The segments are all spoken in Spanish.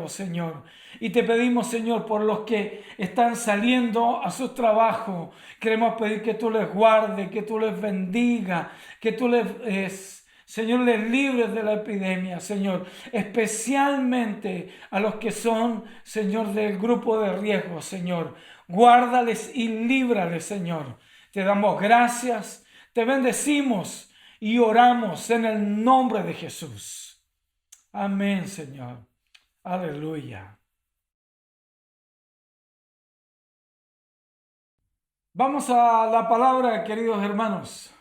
Señor. Y te pedimos, Señor, por los que están saliendo a su trabajo. Queremos pedir que tú les guardes, que tú les bendiga, que tú Señor, les libres de la epidemia, Señor. Especialmente a los que son, Señor, del grupo de riesgo, Señor. Guárdales y líbrales, Señor. Te damos gracias, te bendecimos y oramos en el nombre de Jesús. Amén, Señor. Aleluya. Vamos a la palabra, queridos hermanos.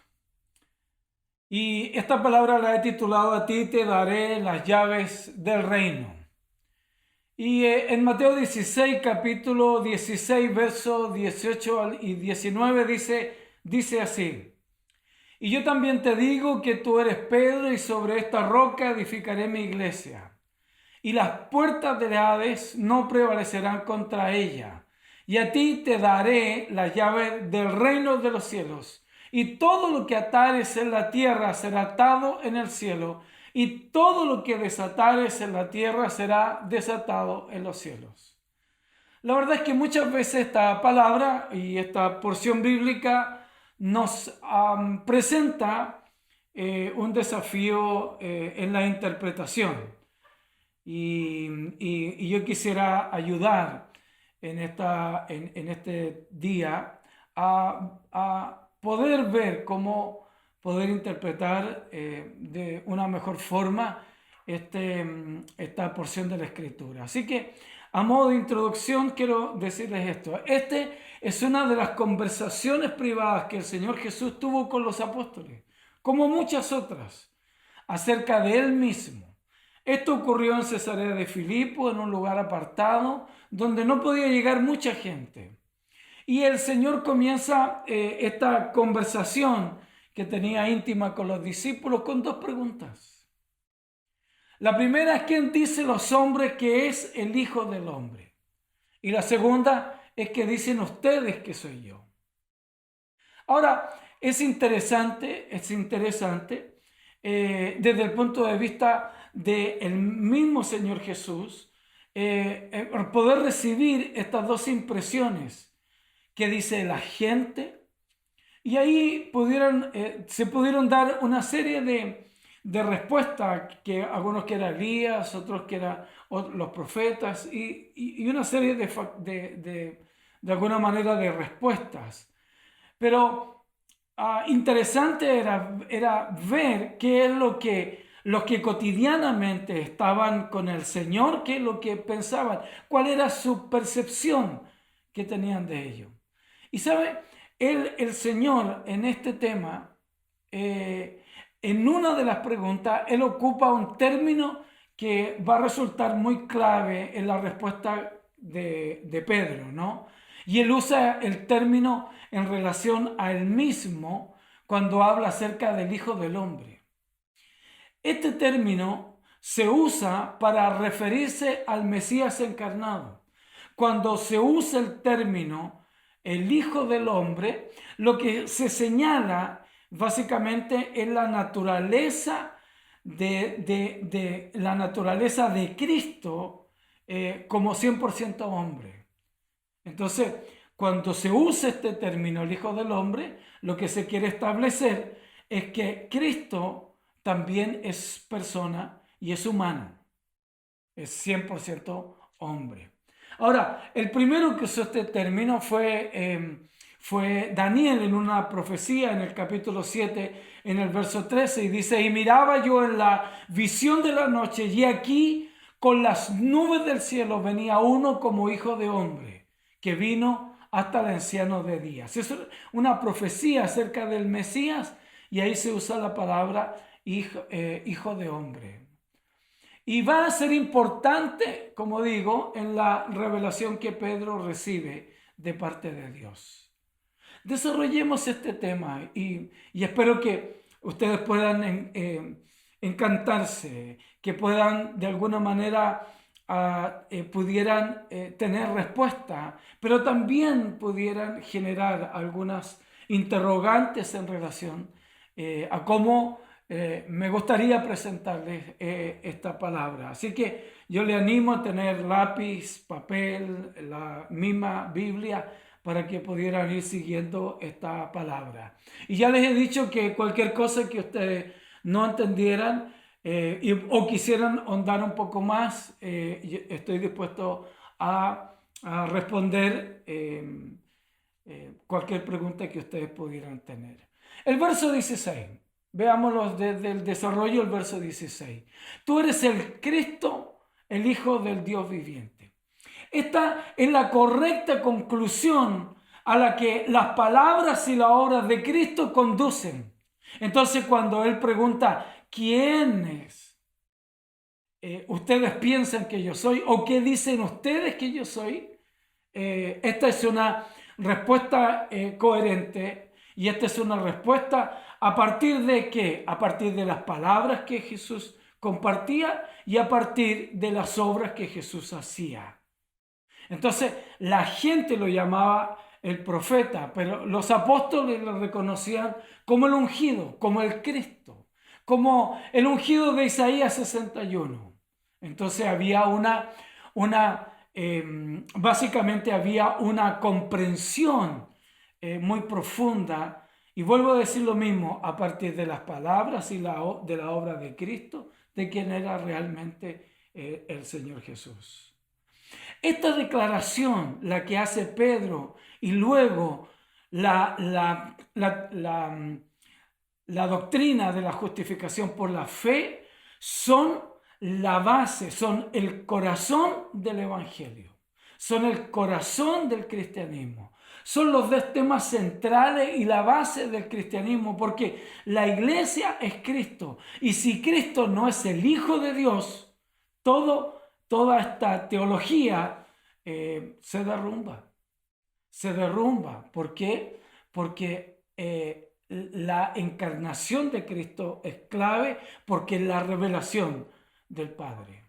Y esta palabra la he titulado "A ti te daré las llaves del reino". Y en Mateo 16, capítulo 16, versos 18 y 19 dice así: "Y yo también te digo que tú eres Pedro, y sobre esta roca edificaré mi iglesia. Y las puertas del Hades no prevalecerán contra ella. Y a ti te daré la llave del reino de los cielos. Y todo lo que atares en la tierra será atado en el cielo, y todo lo que desatares en la tierra será desatado en los cielos". La verdad es que muchas veces esta palabra y esta porción bíblica nos presenta un desafío en la interpretación. Y yo quisiera ayudar en este día a poder ver cómo poder interpretar de una mejor forma esta porción de la Escritura. Así que, a modo de introducción, quiero decirles esto. Es una de las conversaciones privadas que el Señor Jesús tuvo con los apóstoles, como muchas otras, acerca de Él mismo. Esto ocurrió en Cesarea de Filipo, en un lugar apartado, donde no podía llegar mucha gente. Y el Señor comienza esta conversación que tenía íntima con los discípulos con dos preguntas. La primera es: ¿quién dicen los hombres que es el Hijo del Hombre? Y la segunda es: ¿qué dicen ustedes que soy yo? Ahora, es interesante desde el punto de vista del mismo Señor Jesús, poder recibir estas dos impresiones que dice la gente, y ahí se pudieron dar una serie de respuestas, que algunos que era Elías, otros que eran los profetas, y una serie de alguna manera de respuestas. Pero interesante era ver qué es lo que los que cotidianamente estaban con el Señor, qué es lo que pensaban, cuál era su percepción que tenían de ello. Y sabe, el Señor en este tema, en una de las preguntas, Él ocupa un término que va a resultar muy clave en la respuesta de Pedro, ¿no? Y Él usa el término en relación a Él mismo cuando habla acerca del Hijo del Hombre. Este término se usa para referirse al Mesías encarnado. Cuando se usa el término el Hijo del Hombre, lo que se señala básicamente es la naturaleza la naturaleza de Cristo como 100% hombre. Entonces, cuando se usa este término, el Hijo del Hombre, lo que se quiere establecer es que Cristo también es persona y es humano. Es 100% hombre. Ahora, el primero que usó este término fue Daniel en una profecía en el capítulo 7, en el verso 13, y dice: "Y miraba yo en la visión de la noche, y aquí con las nubes del cielo venía uno como hijo de hombre, que vino hasta el anciano de días". Es una profecía acerca del Mesías, y ahí se usa la palabra hijo de hombre. Y va a ser importante, como digo, en la revelación que Pedro recibe de parte de Dios. Desarrollemos este tema y espero que ustedes puedan encantarse, que puedan de alguna manera pudieran tener respuesta, pero también pudieran generar algunas interrogantes en relación a cómo me gustaría presentarles esta palabra. Así que yo le animo a tener lápiz, papel, la misma Biblia, para que pudieran ir siguiendo esta palabra. Y ya les he dicho que cualquier cosa que ustedes no entendieran o quisieran ahondar un poco más, estoy dispuesto a responder cualquier pregunta que ustedes pudieran tener. El verso 16, veámoslo desde el desarrollo del verso 16. Tú eres el Cristo, el Hijo del Dios viviente. Esta es la correcta conclusión a la que las palabras y las obras de Cristo conducen. Entonces, cuando Él pregunta, ¿quiénes ustedes piensan que yo soy? ¿O qué dicen ustedes que yo soy? Esta es una respuesta coherente, y esta es una respuesta a partir de ¿qué? A partir de las palabras que Jesús compartía y a partir de las obras que Jesús hacía. Entonces la gente lo llamaba el profeta, pero los apóstoles lo reconocían como el ungido, como el Cristo, como el ungido de Isaías 61. Entonces había básicamente había una comprensión muy profunda, y vuelvo a decir lo mismo, a partir de las palabras y de la obra de Cristo, de quien era realmente el Señor Jesús. Esta declaración, la que hace Pedro, y luego la doctrina de la justificación por la fe, son la base, son el corazón del Evangelio, son el corazón del cristianismo, son los dos temas centrales y la base del cristianismo, porque la iglesia es Cristo, y si Cristo no es el Hijo de Dios, toda esta teología se derrumba. Se derrumba. ¿Por qué? Porque la encarnación de Cristo es clave, porque es la revelación del Padre,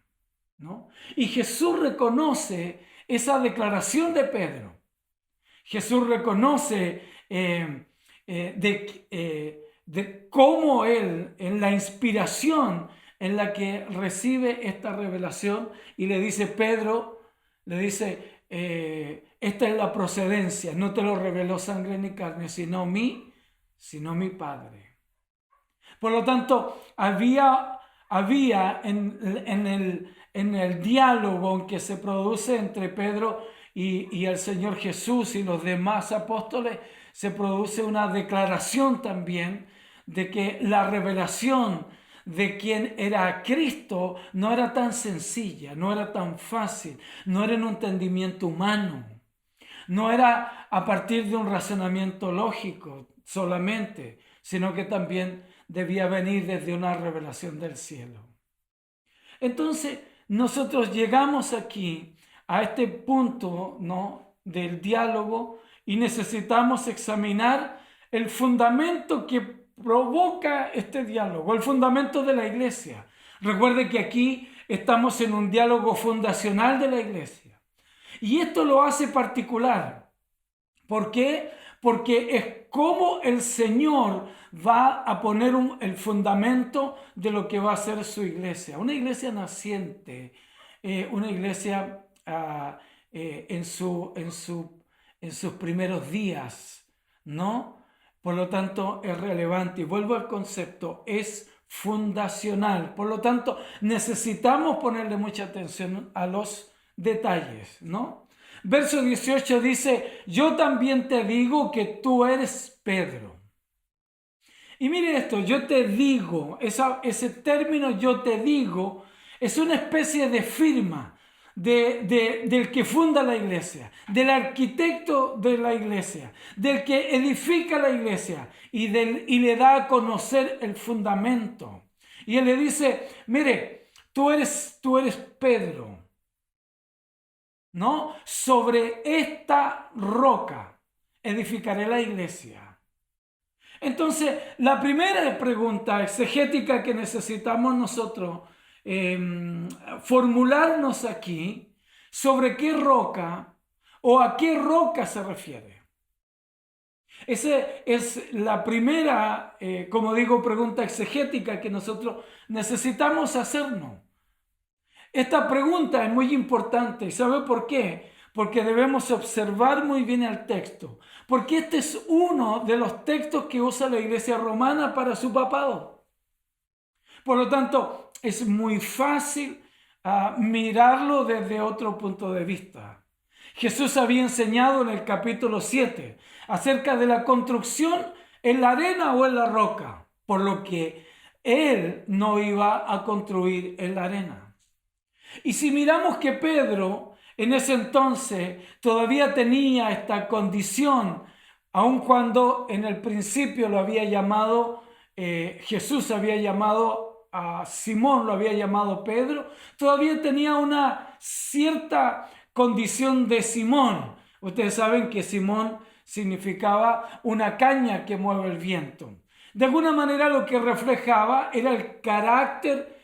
¿no? Y Jesús reconoce esa declaración de Pedro. Jesús reconoce de cómo Él, en la inspiración en la que recibe esta revelación, y le dice, Pedro, le dice, esta es la procedencia, no te lo reveló sangre ni carne, sino mi Padre. Por lo tanto, había en el diálogo que se produce entre Pedro y el Señor Jesús y los demás apóstoles, se produce una declaración también de que la revelación de quién era Cristo no era tan sencilla, no era tan fácil, no era en un entendimiento humano, no era a partir de un razonamiento lógico solamente, sino que también debía venir desde una revelación del cielo. Entonces, nosotros llegamos aquí a este punto, ¿no?, del diálogo, y necesitamos examinar el fundamento que provoca este diálogo, el fundamento de la iglesia. Recuerde que aquí estamos en un diálogo fundacional de la iglesia. Y esto lo hace particular. ¿Por qué? Porque es como el Señor va a poner el fundamento de lo que va a ser su iglesia. Una iglesia naciente, una iglesia en sus primeros días, ¿no? Por lo tanto, es relevante. Y vuelvo al concepto, es fundacional. Por lo tanto, necesitamos ponerle mucha atención a los detalles, ¿no? Verso 18 dice, yo también te digo que tú eres Pedro. Y mire esto, yo te digo, ese término yo te digo, es una especie de firma del que funda la iglesia, del arquitecto de la iglesia, del que edifica la iglesia y le da a conocer el fundamento. Y él le dice, mire, tú eres Pedro, ¿no? Sobre esta roca edificaré la iglesia. Entonces, la primera pregunta exegética que necesitamos nosotros formularnos aquí, sobre qué roca o a qué roca se refiere. Esa es la primera, como digo, pregunta exegética que nosotros necesitamos hacernos. Esta pregunta es muy importante. ¿Y sabe por qué? Porque debemos observar muy bien el texto. Porque este es uno de los textos que usa la Iglesia romana para su papado. Por lo tanto, es muy fácil mirarlo desde otro punto de vista. Jesús había enseñado en el capítulo 7 acerca de la construcción en la arena o en la roca, por lo que él no iba a construir en la arena. Y si miramos que Pedro en ese entonces todavía tenía esta condición, aun cuando en el principio lo había llamado, Jesús había llamado a Simón, lo había llamado Pedro, todavía tenía una cierta condición de Simón. Ustedes saben que Simón significaba una caña que mueve el viento. De alguna manera lo que reflejaba era el carácter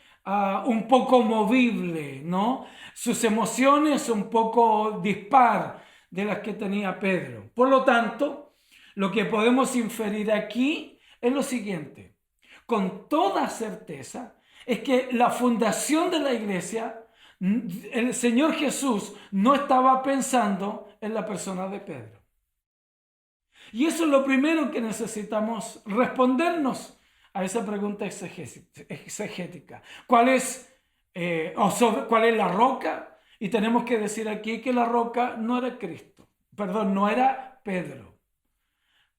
un poco movible, ¿no? Sus emociones un poco dispar de las que tenía Pedro. Por lo tanto, lo que podemos inferir aquí es lo siguiente. Con toda certeza es que la fundación de la iglesia, el Señor Jesús no estaba pensando en la persona de Pedro. Y eso es lo primero que necesitamos respondernos a esa pregunta exegética. ¿Cuál es la roca? Y tenemos que decir aquí que la roca no era Cristo, perdón, no era Pedro.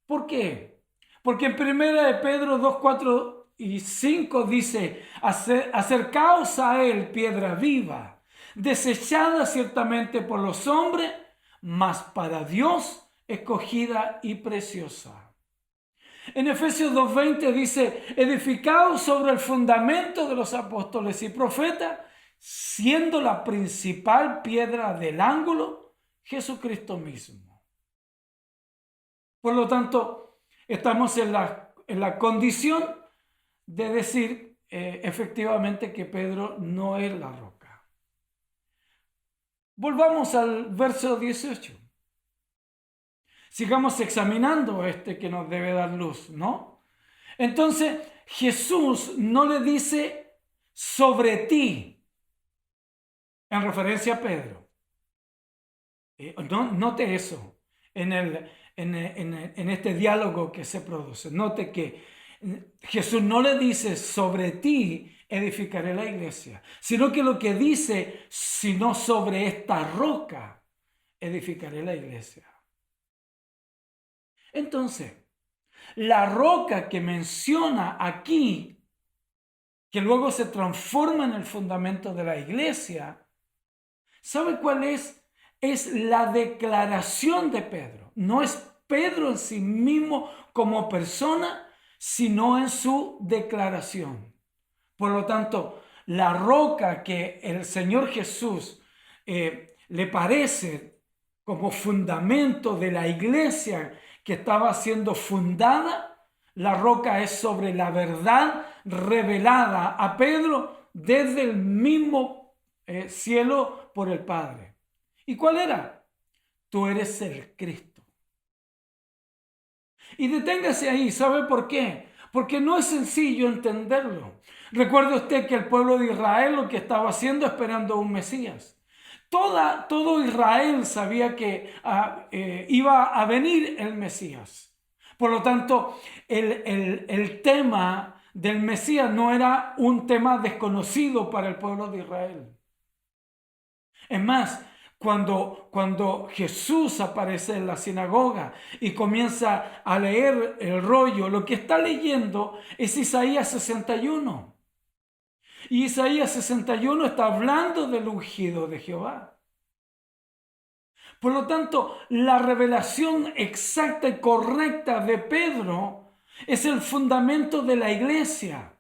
¿Por qué? Porque en 1 Pedro 2, 4 y 5 dice, acercaos a él, piedra viva, desechada ciertamente por los hombres, mas para Dios escogida y preciosa. En Efesios 2:20 dice, edificados sobre el fundamento de los apóstoles y profetas, siendo la principal piedra del ángulo Jesucristo mismo. Por lo tanto, estamos en la condición de decir efectivamente que Pedro no es la roca. Volvamos al verso 18. Sigamos examinando que nos debe dar luz, ¿no? Entonces, Jesús no le dice sobre ti, en referencia a Pedro. Note eso en este diálogo que se produce. Note que Jesús no le dice sobre ti edificaré la iglesia, sino que lo que dice, sino sobre esta roca edificaré la iglesia. Entonces, la roca que menciona aquí, que luego se transforma en el fundamento de la iglesia, ¿sabe cuál es? Es la declaración de Pedro. No es Pedro en sí mismo como persona, sino en su declaración. Por lo tanto, la roca que el Señor Jesús le parece como fundamento de la iglesia que estaba siendo fundada, la roca es sobre la verdad revelada a Pedro desde el mismo cielo por el Padre. ¿Y cuál era? Tú eres el Cristo. Y deténgase ahí, ¿sabe por qué? Porque no es sencillo entenderlo. Recuerde usted que el pueblo de Israel lo que estaba haciendo esperando un Mesías. Todo Israel sabía que iba a venir el Mesías. Por lo tanto, el tema del Mesías no era un tema desconocido para el pueblo de Israel. Es más, cuando Jesús aparece en la sinagoga y comienza a leer el rollo, lo que está leyendo es Isaías 61. Y Isaías 61 está hablando del ungido de Jehová. Por lo tanto, la revelación exacta y correcta de Pedro es el fundamento de la iglesia.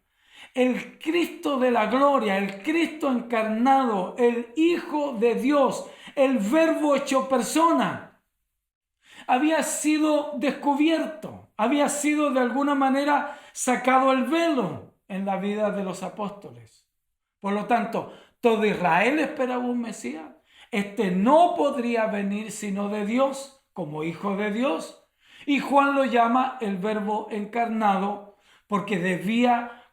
El Cristo de la gloria, el Cristo encarnado, el Hijo de Dios, el Verbo hecho persona, había sido descubierto, había sido de alguna manera sacado el velo en la vida de los apóstoles. Por lo tanto, todo Israel esperaba un Mesías. No podría venir sino de Dios, como Hijo de Dios. Y Juan lo llama el Verbo encarnado porque debía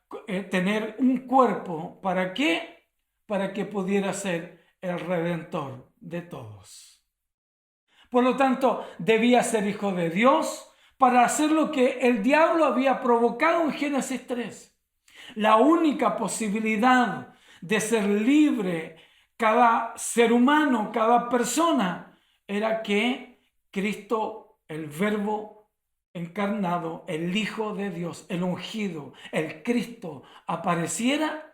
tener un cuerpo. ¿Para qué? para que pudiera ser el redentor de todos. Por lo tanto, debía ser hijo de Dios para hacer lo que el diablo había provocado en Génesis 3. La única posibilidad de ser libre cada ser humano, cada persona, era que Cristo, el Verbo encarnado, el Hijo de Dios, el ungido, el Cristo, apareciera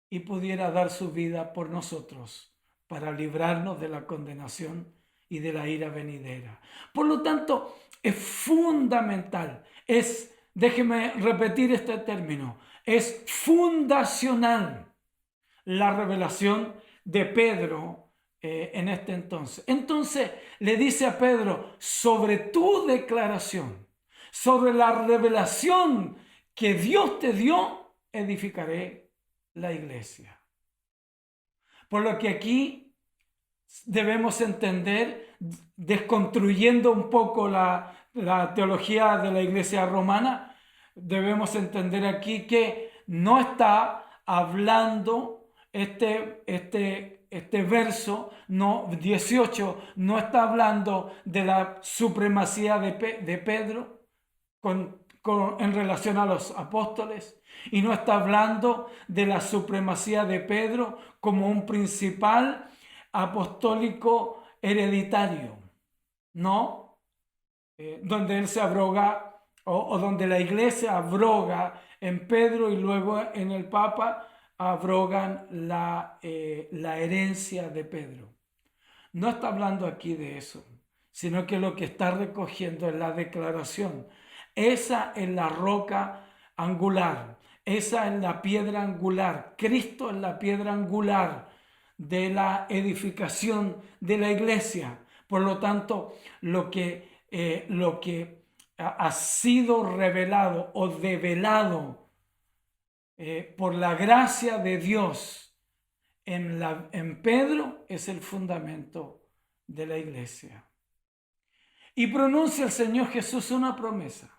y pudiera dar su vida por nosotros para librarnos de la condenación y de la ira venidera. Por lo tanto, es fundamental, déjeme repetir este término, es fundacional la revelación de Pedro en este entonces. Entonces le dice a Pedro, sobre tu declaración, sobre la revelación que Dios te dio, edificaré la iglesia. Por lo que aquí debemos entender, desconstruyendo un poco la teología de la iglesia romana, debemos entender aquí que no está hablando este verso 18, no está hablando de la supremacía de Pedro en relación a los apóstoles, y no está hablando de la supremacía de Pedro como un principal apostólico hereditario, ¿no? Donde él se abroga o donde la iglesia abroga en Pedro y luego en el Papa abrogan la herencia de Pedro. No está hablando aquí de eso, sino que lo que está recogiendo es la declaración. Esa es la roca angular, esa es la piedra angular. Cristo es la piedra angular de la edificación de la iglesia. Por lo tanto, lo que ha sido revelado o develado por la gracia de Dios en Pedro es el fundamento de la iglesia. Y pronuncia el Señor Jesús una promesa.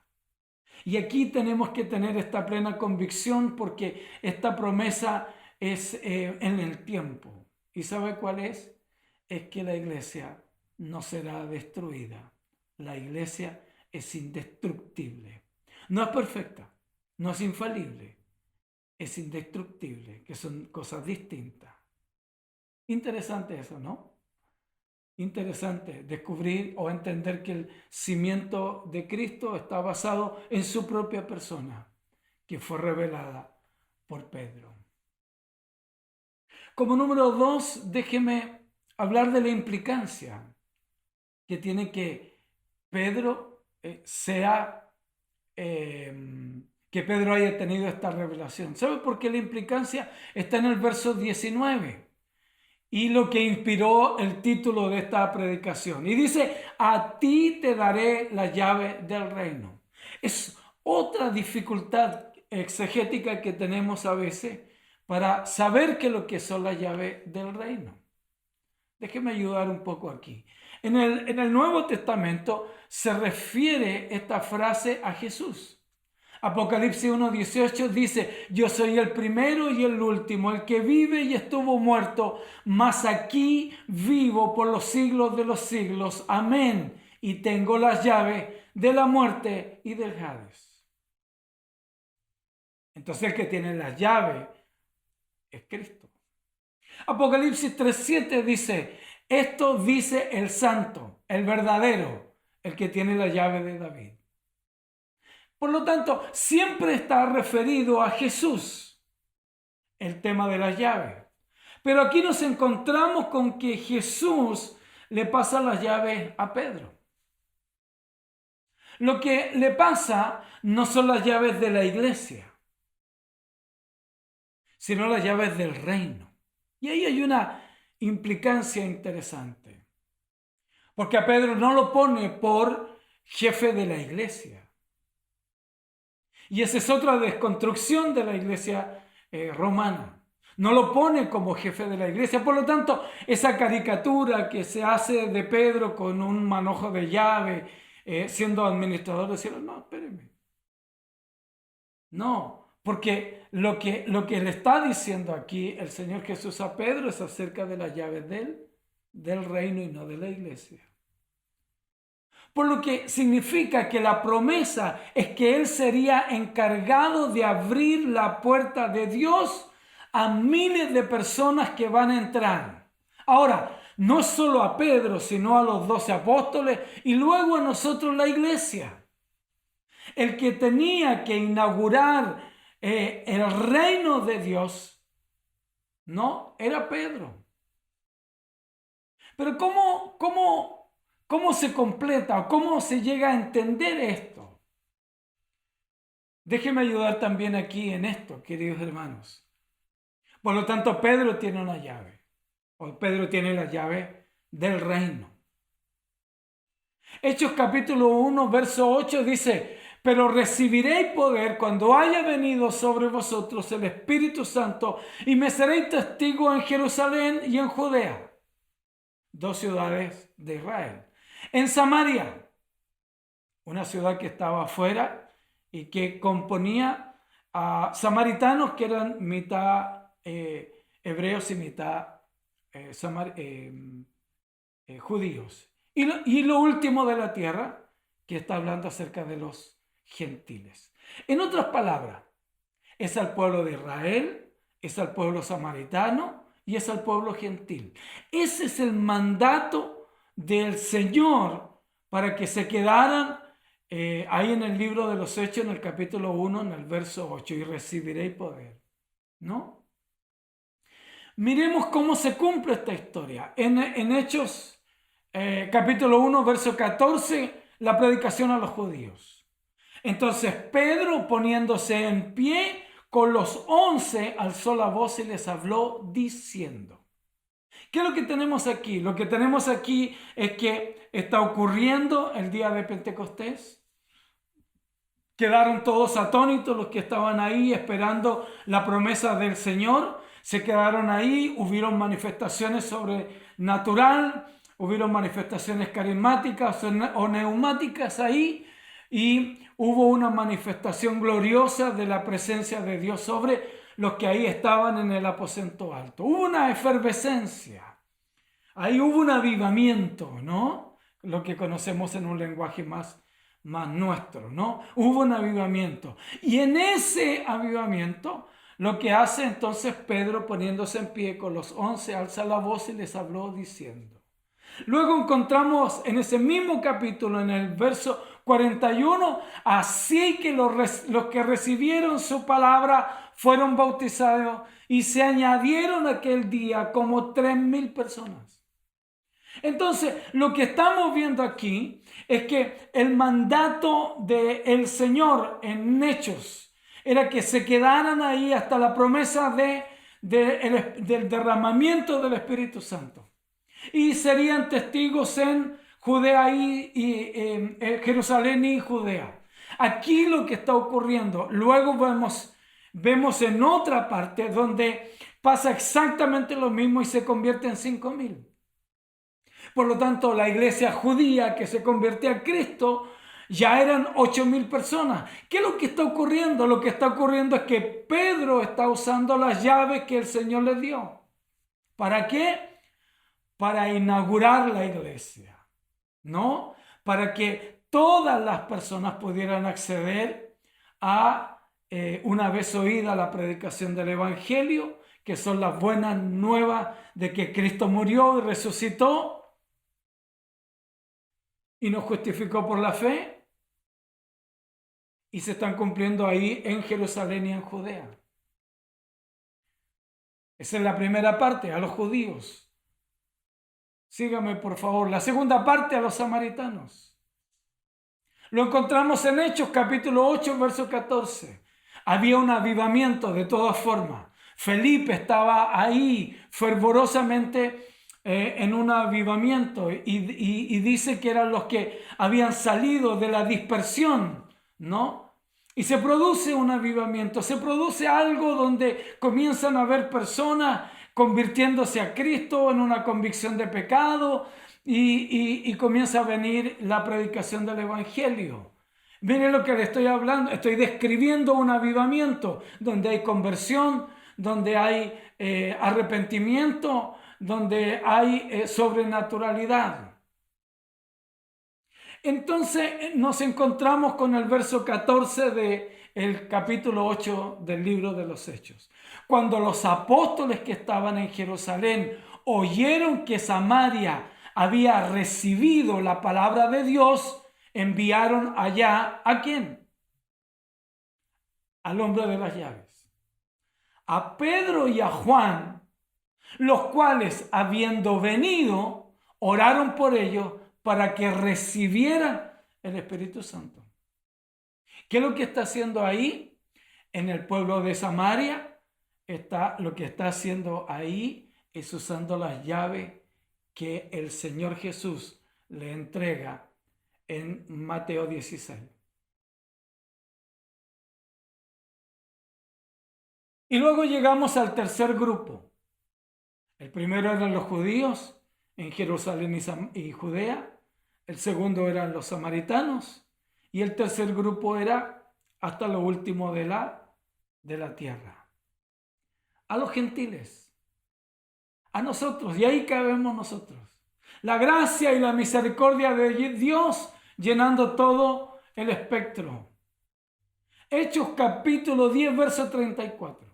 Y aquí tenemos que tener esta plena convicción porque esta promesa es en el tiempo. ¿Y sabe cuál es? Es que la iglesia no será destruida. La iglesia es indestructible. No es perfecta, no es infalible, es indestructible, que son cosas distintas. Interesante eso, ¿no? Interesante descubrir o entender que el cimiento de Cristo está basado en su propia persona, que fue revelada por Pedro. Como número 2, déjeme hablar de la implicancia que tiene que Pedro que Pedro haya tenido esta revelación. ¿Sabe por qué la implicancia está en el verso 19? Y lo que inspiró el título de esta predicación. Y dice, a ti te daré la llave del reino. Es otra dificultad exegética que tenemos a veces para saber qué es lo que son las llaves del reino. Déjeme ayudar un poco aquí. En el Nuevo Testamento se refiere esta frase a Jesús. Apocalipsis 1:18 dice, yo soy el primero y el último, el que vive y estuvo muerto, mas aquí vivo por los siglos de los siglos. Amén. Y tengo las llaves de la muerte y del Hades. Entonces el que tiene las llaves es Cristo. Apocalipsis 3:7 dice, esto dice el santo, el verdadero, el que tiene la llave de David. Por lo tanto, siempre está referido a Jesús el tema de las llaves. Pero aquí nos encontramos con que Jesús le pasa las llaves a Pedro. Lo que le pasa no son las llaves de la iglesia, sino las llaves del reino. Y ahí hay una implicancia interesante. Porque a Pedro no lo pone por jefe de la iglesia. Y esa es otra desconstrucción de la iglesia romana. No lo pone como jefe de la iglesia. Por lo tanto, esa caricatura que se hace de Pedro con un manojo de llave, siendo administrador del cielo, no, espéreme. No, Porque lo que le está diciendo aquí el Señor Jesús a Pedro es acerca de las llaves del reino y no de la iglesia. Por lo que significa que la promesa es que Él sería encargado de abrir la puerta de Dios a miles de personas que van a entrar. Ahora, no solo a Pedro, sino a los 12 apóstoles y luego a nosotros la iglesia. El que tenía que inaugurar el reino de Dios, no, era Pedro. Pero ¿cómo se completa o cómo se llega a entender esto? Déjeme ayudar también aquí en esto, queridos hermanos. Por lo tanto, Pedro tiene una llave, o Pedro tiene la llave del reino. Hechos capítulo 1, verso 8 dice: pero recibiréis poder cuando haya venido sobre vosotros el Espíritu Santo y me seréis testigo en Jerusalén y en Judea, 2 ciudades de Israel, en Samaria, una ciudad que estaba afuera y que componía a samaritanos que eran mitad hebreos y mitad judíos. Y lo último de la tierra, que está hablando acerca de los gentiles. En otras palabras, es al pueblo de Israel, es al pueblo samaritano y es al pueblo gentil. Ese es el mandato del Señor para que se quedaran ahí en el libro de los Hechos, en el capítulo 1, en el verso 8, y recibiréis poder, ¿no? Miremos cómo se cumple esta historia. En Hechos capítulo 1, verso 14, la predicación a los judíos. Entonces Pedro, poniéndose en pie con los 11, alzó la voz y les habló diciendo. ¿Qué es lo que tenemos aquí? Lo que tenemos aquí es que está ocurriendo el día de Pentecostés. Quedaron todos atónitos los que estaban ahí esperando la promesa del Señor. Se quedaron ahí, hubieron manifestaciones sobrenaturales, hubieron manifestaciones carismáticas o neumáticas ahí. Y hubo una manifestación gloriosa de la presencia de Dios sobre los que ahí estaban en el aposento alto. Hubo una efervescencia, ahí hubo un avivamiento, ¿no? Lo que conocemos en un lenguaje más nuestro, ¿no? Hubo un avivamiento. Y en ese avivamiento, lo que hace entonces Pedro, poniéndose en pie con los 11, alza la voz y les habló diciendo. Luego encontramos en ese mismo capítulo, en el verso 41, así que los que recibieron su palabra fueron bautizados y se añadieron aquel día como 3,000 personas. Entonces, lo que estamos viendo aquí es que el mandato del Señor en Hechos era que se quedaran ahí hasta la promesa del derramamiento del Espíritu Santo. Y serían testigos en Judea y Jerusalén y Judea. Aquí lo que está ocurriendo, luego vemos en otra parte donde pasa exactamente lo mismo y se convierte en 5,000. Por lo tanto, la iglesia judía que se convirtió a Cristo ya eran 8,000 personas. ¿Qué es lo que está ocurriendo? Lo que está ocurriendo es que Pedro está usando las llaves que el Señor le dio. ¿Para qué? Para inaugurar la iglesia, ¿no? Para que todas las personas pudieran acceder a, una vez oída la predicación del Evangelio, que son las buenas nuevas de que Cristo murió y resucitó y nos justificó por la fe, y se están cumpliendo ahí en Jerusalén y en Judea. Esa es la primera parte, a los judíos. Sígame, por favor. La segunda parte, a los samaritanos. Lo encontramos en Hechos, capítulo 8, verso 14. Había un avivamiento de todas formas. Felipe estaba ahí fervorosamente en un avivamiento y dice que eran los que habían salido de la dispersión, ¿no? Y se produce un avivamiento, se produce algo donde comienzan a haber personas convirtiéndose a Cristo en una convicción de pecado y comienza a venir la predicación del Evangelio. Miren lo que le estoy hablando. Estoy describiendo un avivamiento donde hay conversión, donde hay arrepentimiento, donde hay sobrenaturalidad. Entonces nos encontramos con el verso 14 del capítulo 8 del libro de los Hechos. Cuando los apóstoles que estaban en Jerusalén oyeron que Samaria había recibido la palabra de Dios, enviaron allá ¿a quién? Al hombre de las llaves. A Pedro y a Juan, los cuales habiendo venido, oraron por ellos para que recibieran el Espíritu Santo. ¿Qué es lo que está haciendo ahí? En el pueblo de Samaria, lo que está haciendo ahí es usando las llaves que el Señor Jesús le entrega en Mateo 16. Y luego llegamos al tercer grupo. El primero eran los judíos en Jerusalén y Judea. El segundo eran los samaritanos. Y el tercer grupo era hasta lo último de la tierra. A los gentiles. A nosotros. Y ahí cabemos nosotros. La gracia y la misericordia de Dios llenando todo el espectro. Hechos capítulo 10, verso 34.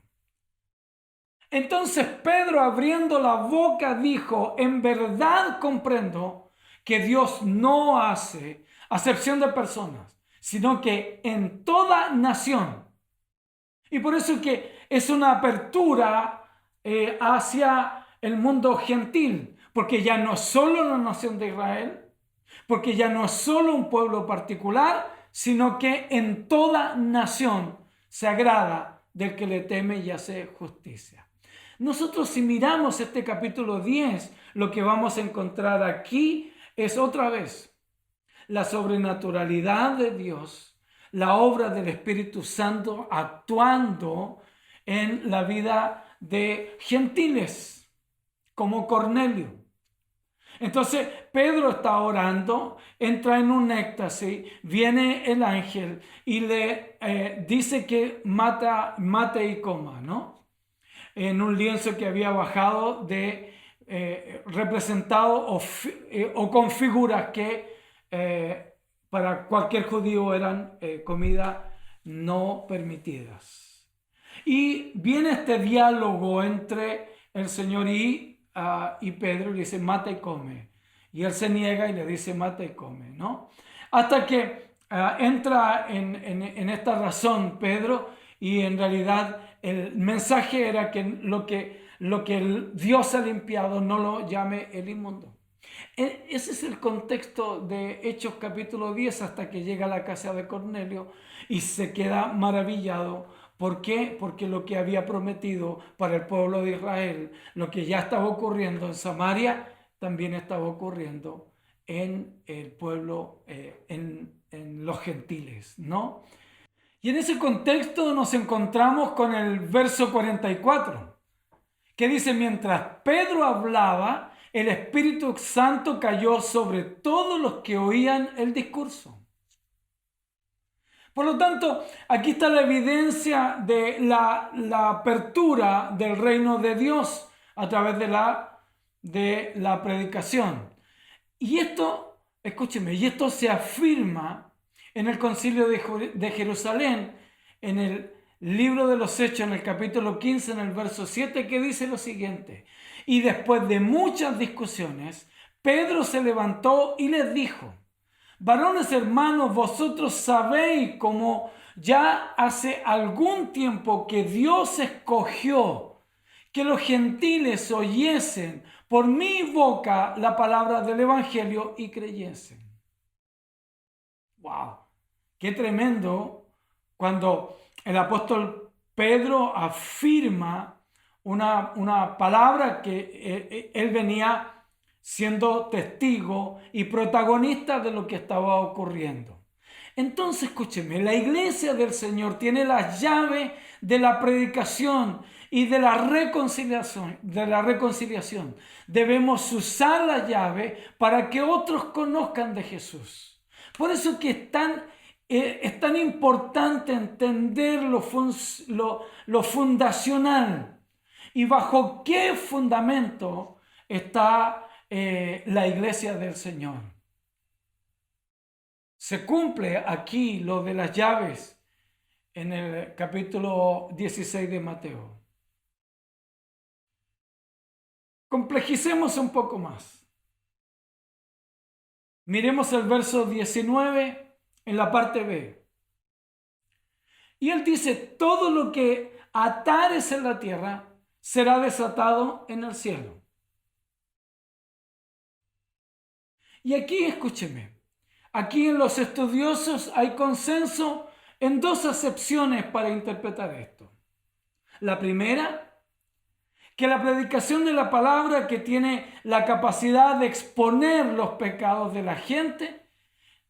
Entonces Pedro, abriendo la boca, dijo: en verdad comprendo que Dios no hace acepción de personas, sino que en toda nación. Y por eso que es una apertura hacia el mundo gentil, porque ya no es solo la nación de Israel, porque ya no es solo un pueblo particular, sino que en toda nación se agrada del que le teme y hace justicia. Nosotros, si miramos este capítulo 10, lo que vamos a encontrar aquí es otra vez la sobrenaturalidad de Dios, la obra del Espíritu Santo actuando en la vida de gentiles, como Cornelio. Entonces Pedro está orando, entra en un éxtasis, viene el ángel y le dice que mate y coma, ¿no? En un lienzo que había bajado representado o con figuras que para cualquier judío eran comida no permitidas. Y viene este diálogo entre el Señor y Pedro, y le dice: mata y come. Y él se niega y le dice: mata y come, ¿no? Hasta que entra en esta razón Pedro, y en realidad el mensaje era que lo que Dios ha limpiado no lo llame el inmundo. Ese es el contexto de Hechos capítulo 10 hasta que llega a la casa de Cornelio y se queda maravillado. ¿Por qué? Porque lo que había prometido para el pueblo de Israel, lo que ya estaba ocurriendo en Samaria, también estaba ocurriendo en el pueblo, en los gentiles, ¿no? Y en ese contexto nos encontramos con el verso 44, que dice: mientras Pedro hablaba, el Espíritu Santo cayó sobre todos los que oían el discurso. Por lo tanto, aquí está la evidencia de la apertura del reino de Dios a través de la predicación. Y esto, escúcheme, y esto se afirma en el Concilio de Jerusalén, en el libro de los Hechos, en el capítulo 15, en el verso 7, que dice lo siguiente: y después de muchas discusiones, Pedro se levantó y les dijo: varones hermanos, vosotros sabéis cómo ya hace algún tiempo que Dios escogió que los gentiles oyesen por mi boca la palabra del Evangelio y creyesen. ¡Wow! ¡Qué tremendo! Cuando el apóstol Pedro afirma una palabra que él venía siendo testigo y protagonista de lo que estaba ocurriendo. Entonces, escúcheme, la iglesia del Señor tiene las llaves de la predicación y de la reconciliación. Debemos usar la llave para que otros conozcan de Jesús. Por eso que es tan Es tan importante entender lo fundacional y bajo qué fundamento está la iglesia del Señor. Se cumple aquí lo de las llaves en el capítulo 16 de Mateo. Complejicemos un poco más. Miremos el verso 19 en la parte B. Y él dice, todo lo que atares en la tierra será desatado en el cielo. Y aquí escúcheme, aquí en los estudiosos hay consenso en dos acepciones para interpretar esto. La primera, que la predicación de la palabra, que tiene la capacidad de exponer los pecados de la gente,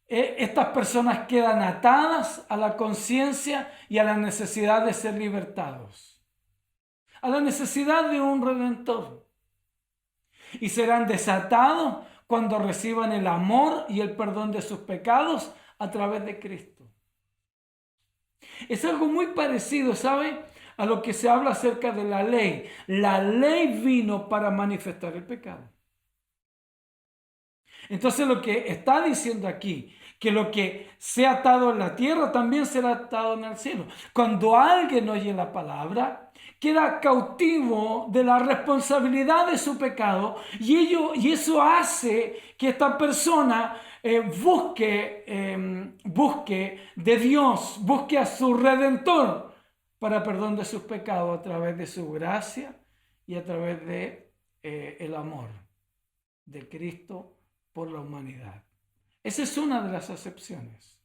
estas personas quedan atadas a la conciencia y a la necesidad de ser libertados, a la necesidad de un redentor, y serán desatados cuando reciban el amor y el perdón de sus pecados a través de Cristo. Es algo muy parecido, ¿sabe?, a lo que se habla acerca de la ley. La ley vino para manifestar el pecado. Entonces lo que está diciendo aquí, que lo que sea atado en la tierra también será atado en el cielo. Cuando alguien oye la palabra, queda cautivo de la responsabilidad de su pecado y eso hace que esta persona busque de Dios, busque a su Redentor para perdón de sus pecados a través de su gracia y a través de el amor de Cristo por la humanidad. Esa es una de las acepciones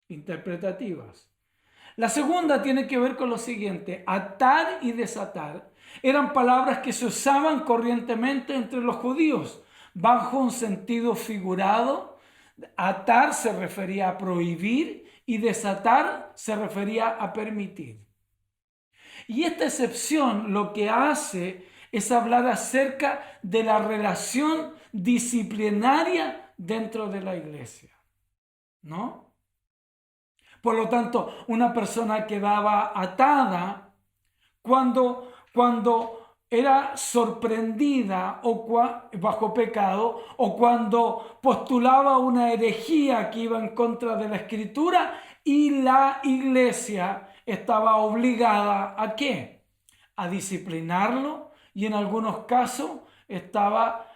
interpretativas. La segunda tiene que ver con lo siguiente: atar y desatar eran palabras que se usaban corrientemente entre los judíos bajo un sentido figurado. Atar se refería a prohibir y desatar se refería a permitir. Y esta excepción lo que hace es hablar acerca de la relación disciplinaria dentro de la iglesia, ¿no? Por lo tanto, una persona quedaba atada cuando era sorprendida bajo pecado, o cuando postulaba una herejía que iba en contra de la Escritura, y la iglesia estaba obligada ¿a qué? A disciplinarlo, y en algunos casos estaba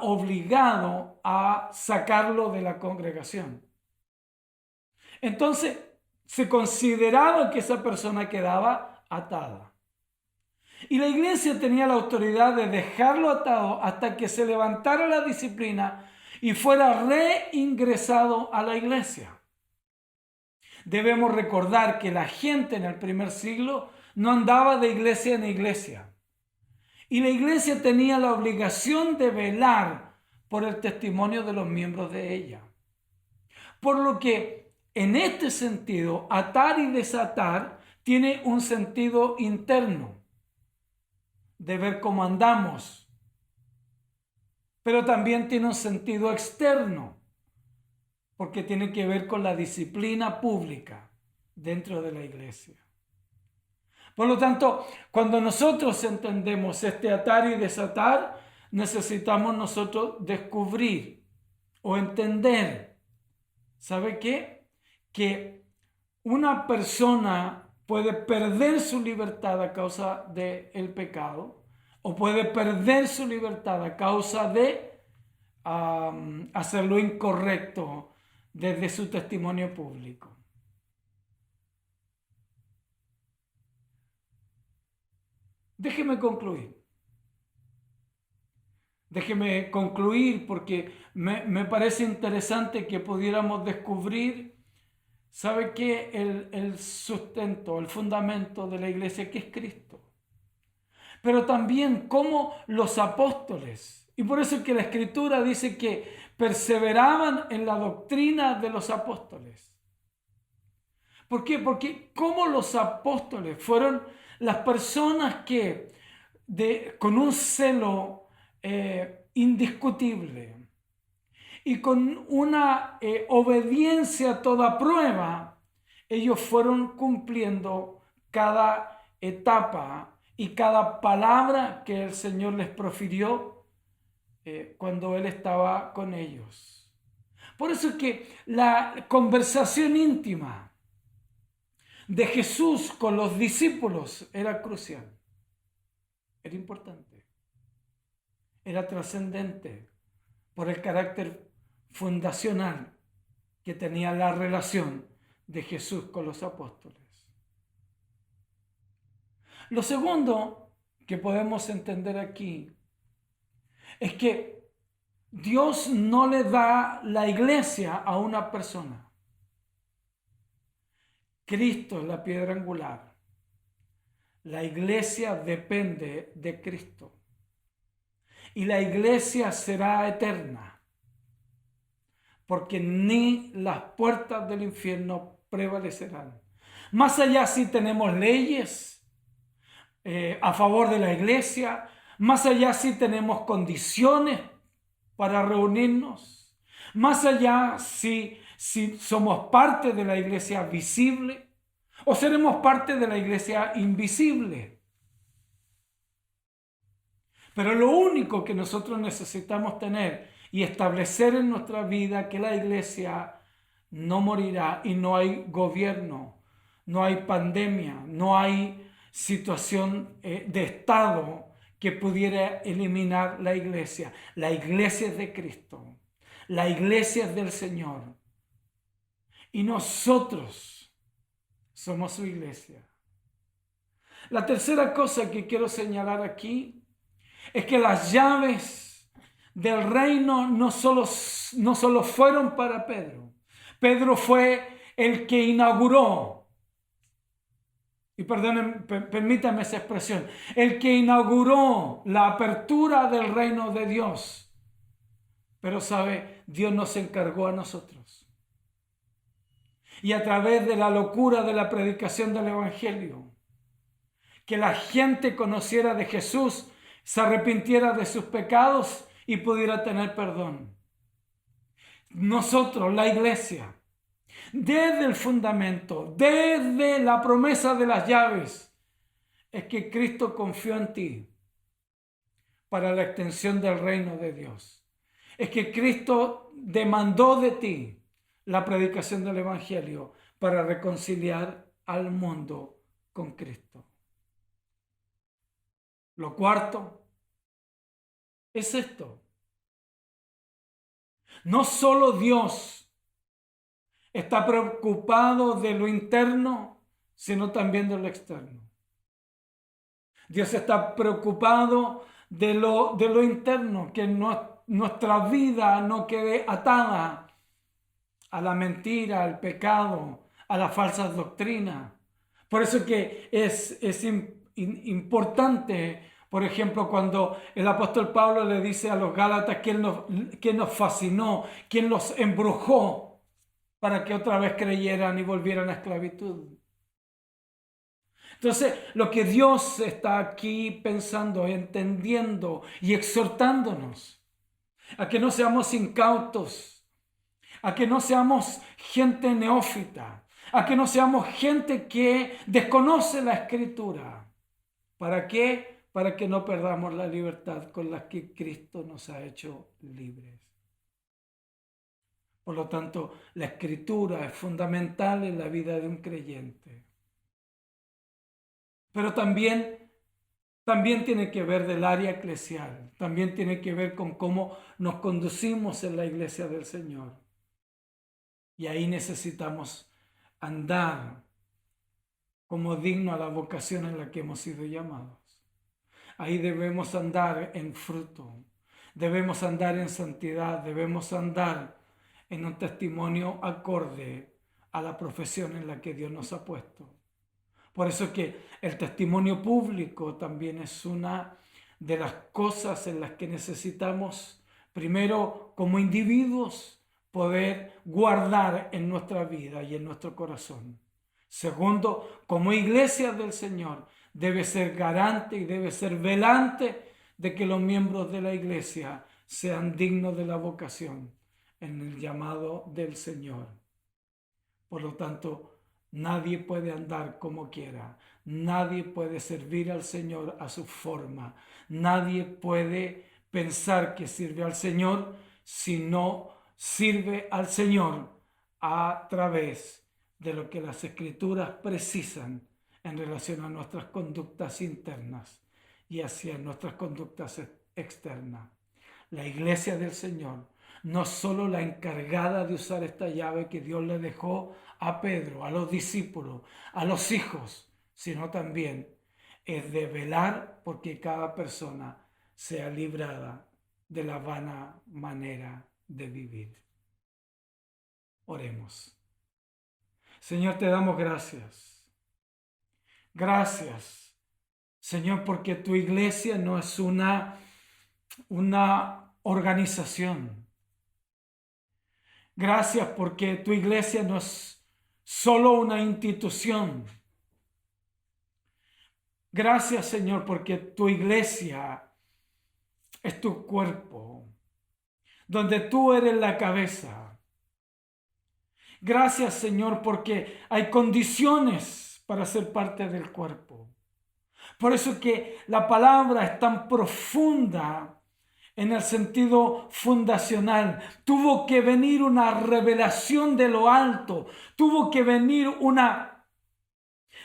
obligado a sacarlo de la congregación. Entonces, se consideraba que esa persona quedaba atada. Y la iglesia tenía la autoridad de dejarlo atado hasta que se levantara la disciplina y fuera reingresado a la iglesia. Debemos recordar que la gente en el primer siglo no andaba de iglesia en iglesia. Y la iglesia tenía la obligación de velar por el testimonio de los miembros de ella. Por lo que, en este sentido, atar y desatar tiene un sentido interno, de ver cómo andamos, pero también tiene un sentido externo, porque tiene que ver con la disciplina pública dentro de la iglesia. Por lo tanto, cuando nosotros entendemos este atar y desatar, necesitamos nosotros descubrir o entender, ¿sabe qué? Que una persona puede perder su libertad a causa del pecado, o puede perder su libertad a causa de hacer lo incorrecto desde su testimonio público. Déjeme concluir porque me parece interesante que pudiéramos descubrir, ¿sabe qué? El sustento, el fundamento de la iglesia, que es Cristo. Pero también cómo los apóstoles, y por eso es que la Escritura dice que perseveraban en la doctrina de los apóstoles. ¿Por qué? Porque cómo los apóstoles fueron las personas que con un celo indiscutible y con una obediencia a toda prueba, ellos fueron cumpliendo cada etapa y cada palabra que el Señor les profirió cuando Él estaba con ellos. Por eso es que la conversación íntima de Jesús con los discípulos era crucial, era importante, era trascendente por el carácter fundacional que tenía la relación de Jesús con los apóstoles. Lo segundo que podemos entender aquí es que Dios no le da la iglesia a una persona. Cristo es la piedra angular. La iglesia depende de Cristo. Y la iglesia será eterna, porque ni las puertas del infierno prevalecerán. Más allá si tenemos leyes a favor de la iglesia, más allá si tenemos condiciones para reunirnos, más allá si somos parte de la iglesia visible o seremos parte de la iglesia invisible. Pero lo único que nosotros necesitamos tener y establecer en nuestra vida que la iglesia no morirá y no hay gobierno, no hay pandemia, no hay situación de estado que pudiera eliminar la iglesia. La iglesia es de Cristo, la iglesia es del Señor y nosotros somos su iglesia. La tercera cosa que quiero señalar aquí es que las llaves del reino no solo fueron para Pedro. Pedro fue el que inauguró, y permítame esa expresión, el que inauguró la apertura del reino de Dios. Pero sabe, Dios nos encargó a nosotros. Y a través de la locura de la predicación del Evangelio, que la gente conociera de Jesús, se arrepintiera de sus pecados y pudiera tener perdón. Nosotros, la iglesia, desde el fundamento, desde la promesa de las llaves, es que Cristo confió en ti para la extensión del reino de Dios. Es que Cristo demandó de ti la predicación del Evangelio para reconciliar al mundo con Cristo. Lo cuarto es esto. No solo Dios está preocupado de lo interno, sino también de lo externo. Dios está preocupado de lo interno, que nuestra vida no quede atada a la mentira, al pecado, a las falsas doctrinas. Por eso que es importante, por ejemplo, cuando el apóstol Pablo le dice a los Gálatas que él nos fascinó, quien los embrujó para que otra vez creyeran y volvieran a esclavitud. Entonces, lo que Dios está aquí pensando, entendiendo y exhortándonos a que no seamos incautos, a que no seamos gente neófita, a que no seamos gente que desconoce la Escritura. ¿Para qué? Para que no perdamos la libertad con la que Cristo nos ha hecho libres. Por lo tanto, la Escritura es fundamental en la vida de un creyente. Pero también tiene que ver del área eclesial, también tiene que ver con cómo nos conducimos en la iglesia del Señor. Y ahí necesitamos andar como digno a la vocación en la que hemos sido llamados. Ahí debemos andar en fruto, debemos andar en santidad, debemos andar en un testimonio acorde a la profesión en la que Dios nos ha puesto. Por eso que el testimonio público también es una de las cosas en las que necesitamos, primero como individuos, poder guardar en nuestra vida y en nuestro corazón. Segundo, como iglesia del Señor, debe ser garante y debe ser velante de que los miembros de la iglesia sean dignos de la vocación en el llamado del Señor. Por lo tanto, nadie puede andar como quiera. Nadie puede servir al Señor a su forma. Nadie puede pensar que sirve al Señor si no sirve al Señor a través de lo que las Escrituras precisan en relación a nuestras conductas internas y hacia nuestras conductas externas. La iglesia del Señor, no solo la encargada de usar esta llave que Dios le dejó a Pedro, a los discípulos, a los hijos, sino también es de velar porque cada persona sea librada de la vana manera de vivir. Oremos. Señor, te damos gracias. Gracias, Señor, porque tu iglesia no es una organización. Gracias porque tu iglesia no es solo una institución. Gracias, Señor, porque tu iglesia es tu cuerpo, donde tú eres la cabeza. Gracias, Señor, porque hay condiciones para ser parte del cuerpo. Por eso que la palabra es tan profunda en el sentido fundacional. Tuvo que venir una revelación de lo alto. Tuvo que venir una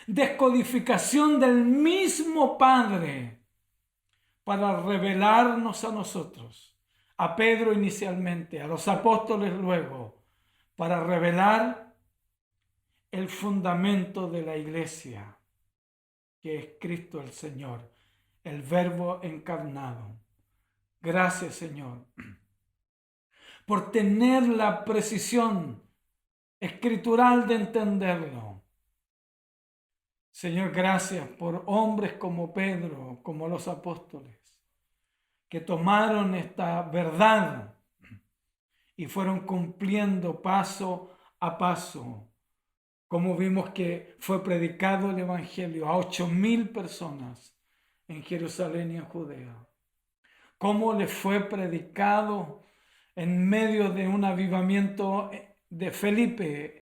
descodificación del mismo Padre para revelarnos a nosotros, a Pedro inicialmente, a los apóstoles luego, para revelar el fundamento de la iglesia, que es Cristo el Señor, el Verbo encarnado. Gracias, Señor, por tener la precisión escritural de entenderlo. Señor, gracias por hombres como Pedro, como los apóstoles, que tomaron esta verdad y fueron cumpliendo paso a paso, como vimos que fue predicado el Evangelio a 8,000 personas en Jerusalén y en Judea. Cómo le fue predicado en medio de un avivamiento de Felipe